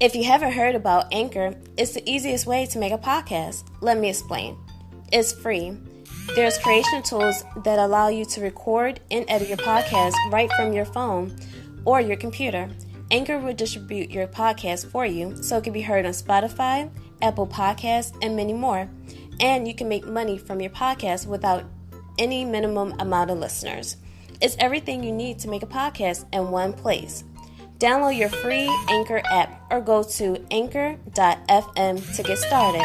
If you haven't heard about Anchor, it's the easiest way to make a podcast. Let me explain. It's free. There's creation tools that allow you to record and edit your podcast right from your phone or your computer. Anchor will distribute your podcast for you so it can be heard on Spotify, Apple Podcasts, and many more. And you can make money from your podcast without any minimum amount of listeners. It's everything you need to make a podcast in one place. Download your free Anchor app or go to anchor.fm to get started.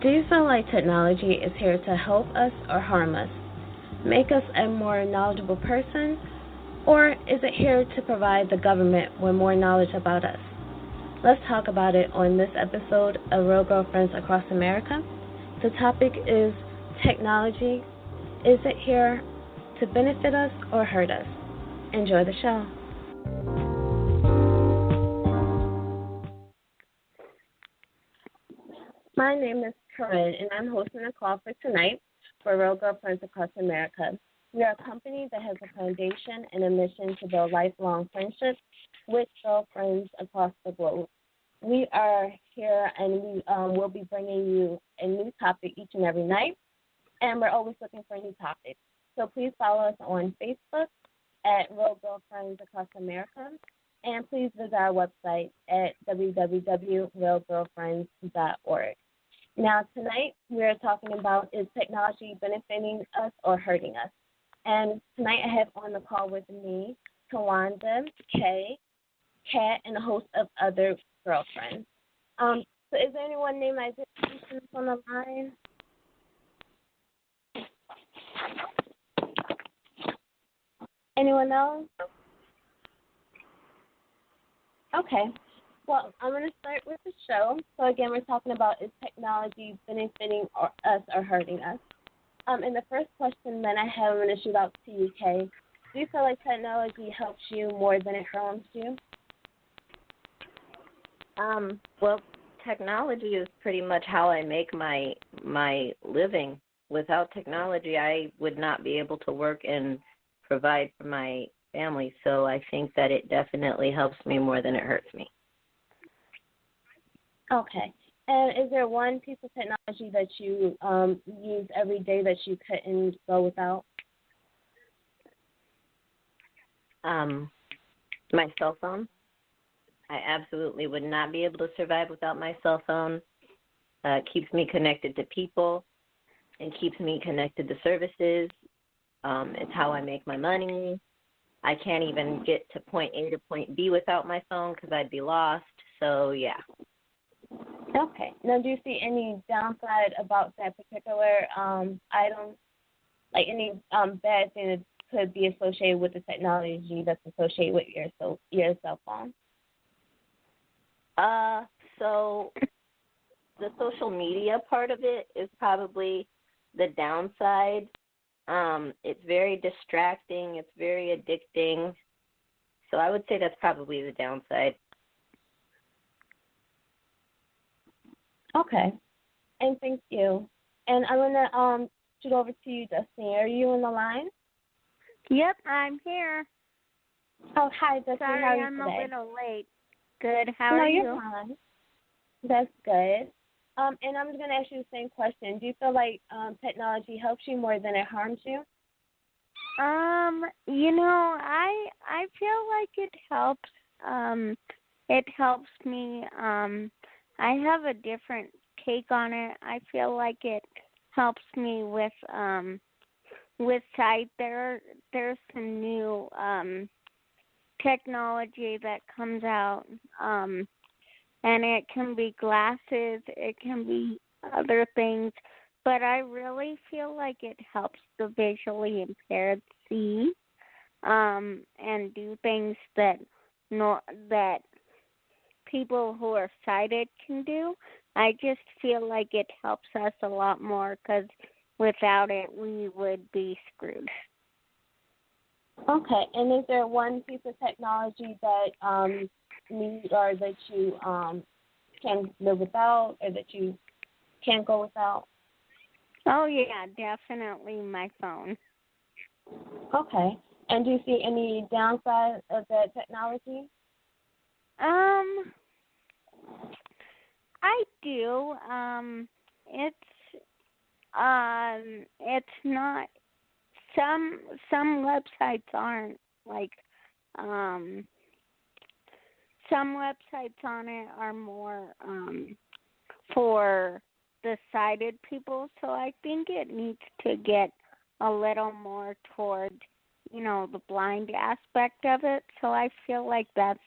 Do you feel like technology is here to help us or harm us, make us a more knowledgeable person, or is it here to provide the government with more knowledge about us? Let's talk about it on this episode of Real Girlfriends Across America. The topic is technology. Is it here to benefit us or hurt us? Enjoy the show. My name is Corinne, and I'm hosting a call for tonight for Real Girlfriends Across America. We are a company that has a foundation and a mission to build lifelong friendships with girlfriends across the globe. We are here, and we will be bringing you a new topic each and every night, and we're always looking for new topics. So please follow us on Facebook at Real Girlfriends Across America, and please visit our website at www.realgirlfriends.org. Now, tonight we're talking about, is technology benefiting us or hurting us? And tonight I have on the call with me Tawanda, Kay, Kat, and a host of other girlfriends. So is there anyone named Isaiah on the line? Anyone else? Okay. Well, I'm going to start with the show. So, again, we're talking about, is technology benefiting us or hurting us? And the first question that I have, I'm going to shoot out to you, Kay. Do you feel like technology helps you more than it harms you? Well, technology is pretty much how I make my living. Without technology, I would not be able to work and provide for my family. So I think that it definitely helps me more than it hurts me. Okay. And is there one piece of technology that you use every day that you couldn't go without? My cell phone. I absolutely would not be able to survive without my cell phone. It keeps me connected to people and keeps me connected to services. It's how I make my money. I can't even get to point A to point B without my phone because I'd be lost. So, yeah. Okay. Now, do you see any downside about that particular item, like any bad thing that could be associated with the technology that's associated with your cell phone? So the social media part of it is probably the downside. It's very distracting. It's very addicting. So I would say that's probably the downside. Okay. And thank you. And I'm going to shoot over to you, Destiny. Are you on the line? Yep, I'm here. Oh, hi, Destiny. Sorry, how are you I'm today? a little late. Good. How are you? No, you're fine. That's good. And I'm going to ask you the same question. Do you feel like technology helps you more than it harms you? I feel like it helps. It helps me. I have a different take on it. I feel like it helps me with sight. There's some new technology that comes out, and it can be glasses, it can be other things, but I really feel like it helps the visually impaired see and do things that people who are sighted can do. I just feel like it helps us a lot more because without it, we would be screwed. Okay, and is there one piece of technology that need or that you can live without, or that you can't go without? Oh yeah, definitely my phone. Okay, and do you see any downside of that technology? I do. It's not. Some websites aren't like. Some websites on it are more for the sighted people, so I think it needs to get a little more toward, the blind aspect of it. So I feel like that's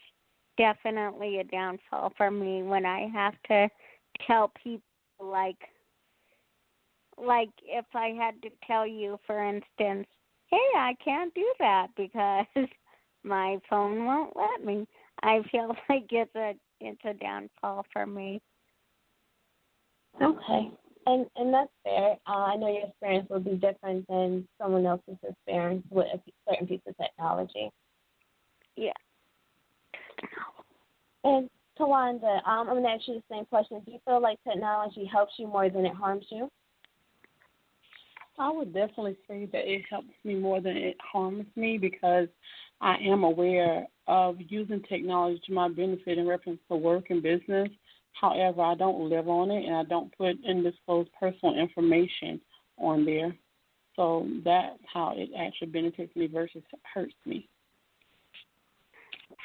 definitely a downfall for me when I have to tell people like if I had to tell you, for instance, hey, I can't do that because my phone won't let me. I feel like it's a downfall for me. Okay, and that's fair. I know your experience will be different than someone else's experience with a certain piece of technology. Yeah. And Tawanda, I'm going to ask you the same question. Do you feel like technology helps you more than it harms you? I would definitely say that it helps me more than it harms me because I am aware of using technology to my benefit in reference to work and business. However, I don't live on it, and I don't put undisclosed personal information on there. So that's how it actually benefits me versus hurts me.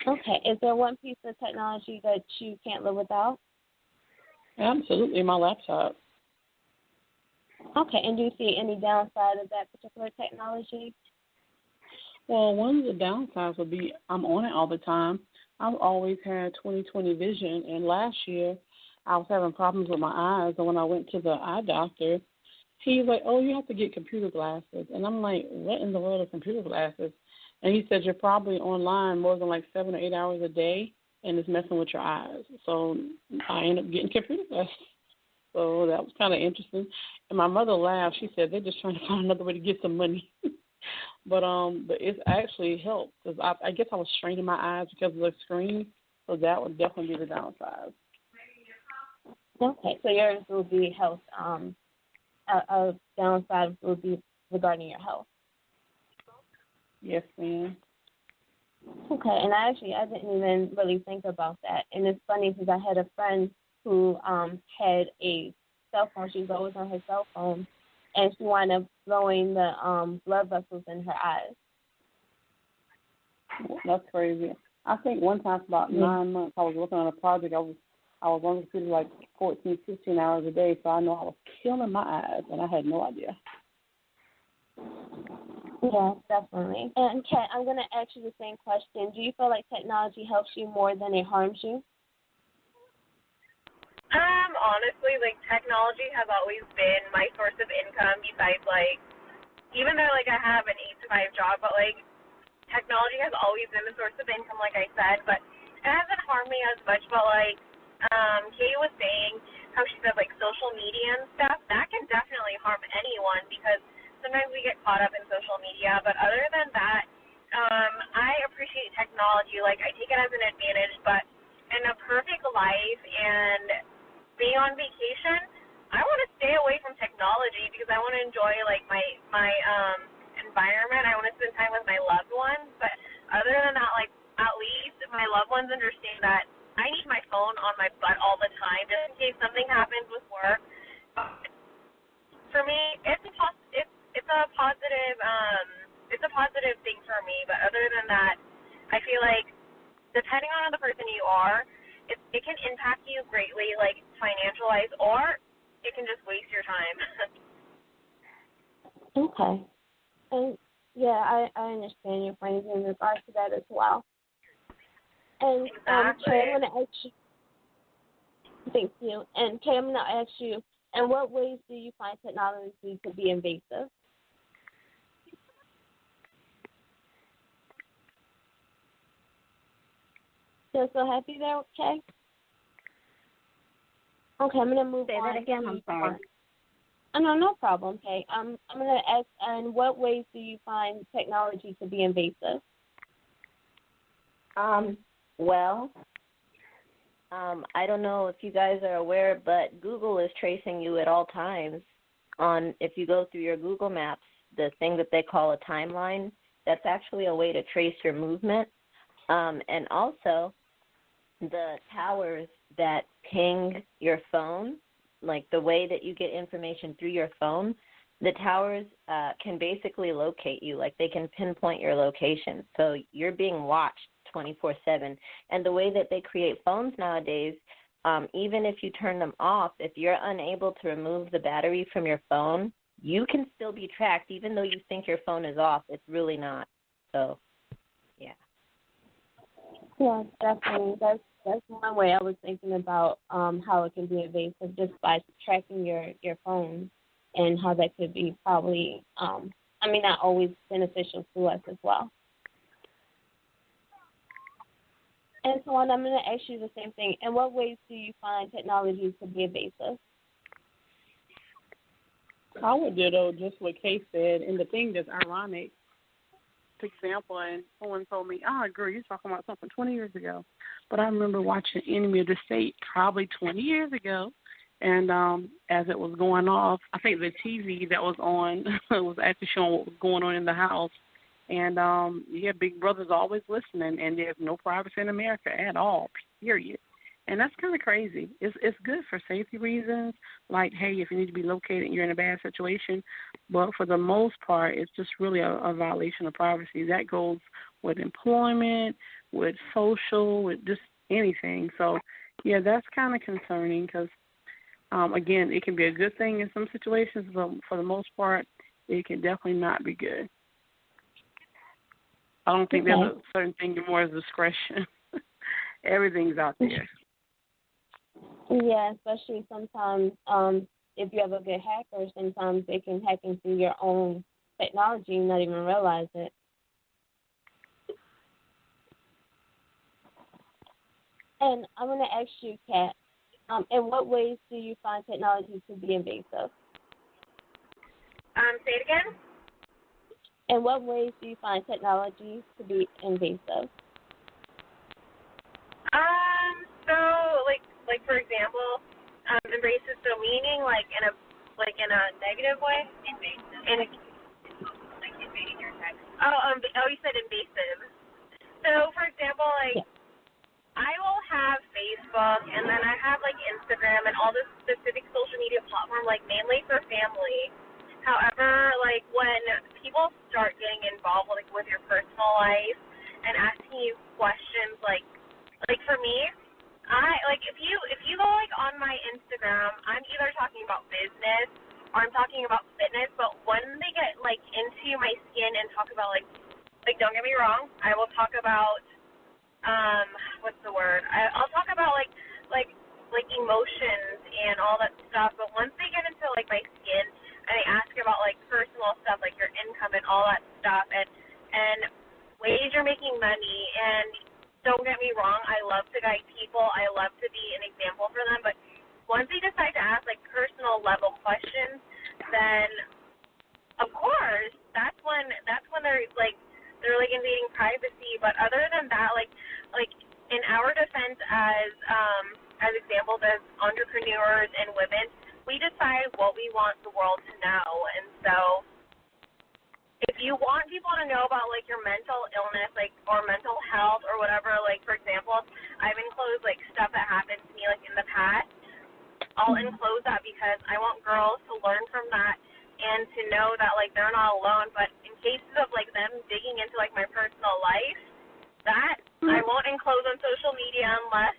Okay. Is there one piece of technology that you can't live without? Absolutely, my laptop. Okay. And do you see any downside of that particular technology? Well, one of the downsides would be I'm on it all the time. I've always had 20/20 vision, and last year I was having problems with my eyes, and when I went to the eye doctor, he's like, oh, you have to get computer glasses. And I'm like, what in the world are computer glasses? And he said, you're probably online more than like 7 or 8 hours a day, and it's messing with your eyes. So I ended up getting computer glasses. So that was kind of interesting. And my mother laughed. She said, they're just trying to find another way to get some money. But it's actually helped because I guess I was straining my eyes because of the screen, so that would definitely be the downside. Okay, so yours will be health. A downside will be regarding your health. Yes, ma'am. Okay, and I didn't even really think about that. And it's funny because I had a friend who had a cell phone. She was always on her cell phone, and she wound up blowing the blood vessels in her eyes. That's crazy. I think one time for about 9 months I was working on a project. I was on the computer like 14, 15 hours a day, so I know I was killing my eyes, and I had no idea. Yes, definitely. And Kat, I'm going to ask you the same question. Do you feel like technology helps you more than it harms you? Honestly, technology has always been my source of income besides, even though, I have an 8-to-5 job, but, technology has always been the source of income, like I said, but it hasn't harmed me as much, but, Katie was saying how she said, social media and stuff, that can definitely harm anyone because sometimes we get caught up in social media, but other than that, I appreciate technology. I take it as an advantage, but in a perfect life and being on vacation, I want to stay away from technology because I want to enjoy my environment. I want to spend time with my loved ones. But other than that, at least my loved ones understand that I need my phone on my butt all the time just in case something happens with work. But for me, it's a positive thing for me. But other than that, I feel like depending on the person you are, it can impact you greatly, like financial-wise, or it can just waste your time. Okay. And yeah, I understand your points in regards to that as well. And Exactly. Kay, I'm gonna ask you. Thank you. And Kay, I'm gonna ask you. In what ways do you find technology to be invasive? Still so happy there, Kay? Okay, I'm gonna move Say on. that again. I'm sorry. Oh, no problem, Kay. I'm gonna ask. In what ways do you find technology to be invasive? Well, I don't know if you guys are aware, but Google is tracing you at all times. If you go through your Google Maps, the thing that they call a timeline, that's actually a way to trace your movement. And also, the towers that ping your phone, like the way that you get information through your phone, the towers can basically locate you. Like they can pinpoint your location. So you're being watched 24/7. And the way that they create phones nowadays, even if you turn them off, if you're unable to remove the battery from your phone, you can still be tracked even though you think your phone is off. It's really not. So, yeah. Yeah, definitely. That's one way I was thinking about how it can be invasive just by tracking your phone and how that could be probably not always beneficial to us as well. And so on, I'm going to ask you the same thing. In what ways do you find technology to be invasive? I would ditto just what Kay said, and the thing that's ironic, for example, and someone told me, girl, you're talking about something 20 years ago. But I remember watching Enemy of the State probably 20 years ago, and as it was going off, I think the TV that was on was actually showing what was going on in the house. And, Big Brother's always listening, and there's no privacy in America at all, period. And that's kind of crazy. It's good for safety reasons, like, hey, if you need to be located and you're in a bad situation. But for the most part, it's just really a violation of privacy. That goes with employment, with social, with just anything. So, yeah, that's kind of concerning because, again, it can be a good thing in some situations, but for the most part, it can definitely not be good. I don't think there's a certain thing more as discretion. Everything's out there. Yeah, especially sometimes if you have a good hacker, sometimes they can hack into your own technology and not even realize it. And I'm going to ask you, Kat, in what ways do you find technology to be invasive? Say it again? In what ways do you find technology to be invasive? So like for example, invasive. So meaning like in a negative way. Invasive. Like invading your text. You said invasive. So for example, like I will have Facebook and then I have like Instagram and all this specific social media platform like mainly for family. However, like when people start getting involved with your personal life and asking you questions like for me, if you go like on my Instagram, I'm either talking about business or I'm talking about fitness, but when they get like into my skin and talk about like don't get me wrong, I will talk about what's the word? I'll talk about like emotions and all that stuff, but once they get into like my skin and they ask about like personal stuff like your income and all that stuff and ways you're making money, and don't get me wrong, I love to guide people, I love to be an example for them, but once they decide to ask like personal level questions, then of course that's when they're invading privacy. But other than that, like in our defense as examples as entrepreneurs and women, we decide what we want the world to know. And so if you want people to know about like your mental illness, like or mental health or whatever, like for example, I've enclosed like stuff that happened to me like in the past. I'll enclose that because I want girls to learn from that and to know that like they're not alone. But in cases of like them digging into like my personal life, that I won't enclose on social media unless